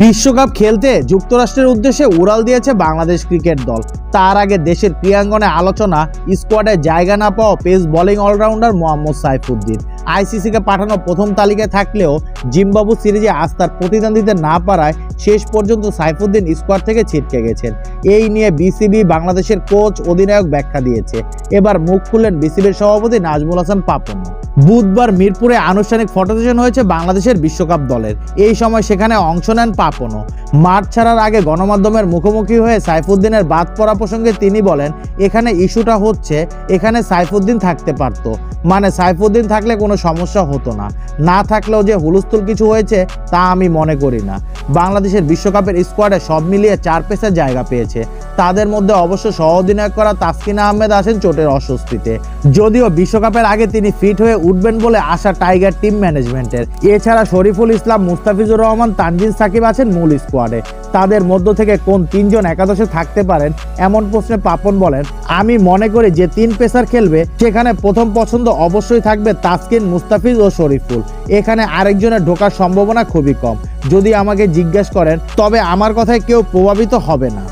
বিশ্বকাপ খেলতে যুক্তরাষ্ট্রের উদ্দেশ্যে উড়াল দিয়েছে বাংলাদেশ ক্রিকেট দল। তার আগে দেশের ক্রীড়াঙ্গনে আলোচনা স্কোয়াডে জায়গা না পাওয়া pace bowling allrounder Mohammad Saifuddin. আইসিসিকে পাঠানো প্রথম তালিকায় থাকলেও জিম্বাবু সিরিজে আস্থার প্রতিদান দিতে না পারায় শেষ পর্যন্ত সাইফুদ্দিন স্কোয়াড থেকে ছিটকে গেছেন। এই নিয়ে বিসিবি বাংলাদেশের কোচ অধিনায়ক ব্যাখ্যা দিয়েছে। এবার মুখ খুললেন বিসিবির সভাপতি নাজমুল হাসান পাপন। বুধবার মিরপুরে আনুষ্ঠানিক ফটো সেশন হয়েছে বাংলাদেশের বিশ্বকাপ দলের। এই সময় সেখানে অংশ নেন পাপনও। মাঠ ছাড়ার আগে গণমাধ্যমের মুখোমুখি হয়ে সাইফুদ্দিনের বাদ পড়া প্রসঙ্গে তিনি বলেন, এখানে ইস্যুটা হচ্ছে এখানে সাইফুদ্দিন থাকতে পারতো, মানে সাইফুদ্দিন থাকলে কোনো সমস্যা হতো না, না থাকলেও যে হুলস্থুল কিছু হয়েছে তা আমি মনে করি না। বাংলাদেশের বিশ্বকাপের স্কোয়াডে সব মিলিয়ে 4 পেসার জায়গা পেয়েছে। তাদের মধ্যে অবশ্য সহ অধিনায়ক করা তাসকিন আহমেদ আছেন চোটের অস্বস্তিতে, যদিও বিশ্বকাপের আগে তিনি ফিট হয়ে উঠবেন বলে আশা টাইগার টিম ম্যানেজমেন্টের। এছাড়া শরীফুল ইসলাম, মুস্তাফিজুর রহমান, তানজিদ সাকিব আছেন মূল স্কোয়াডে। তাদের মধ্য থেকে কোন 3 জন একাদশে থাকতে পারেন এমন প্রশ্নে পাপন বলেন, আমি মনে করি যে 3 পেসার খেলবে সেখানে প্রথম পছন্দ অবশ্যই থাকবে তাসকিন, মুস্তাফিজ ও শরীফুল। এখানে আরেকজনের ঢোকার সম্ভাবনা খুবই কম। যদি আমাকে জিজ্ঞেস করেন তবে আমার কথায় কেউ প্রভাবিত হবে না।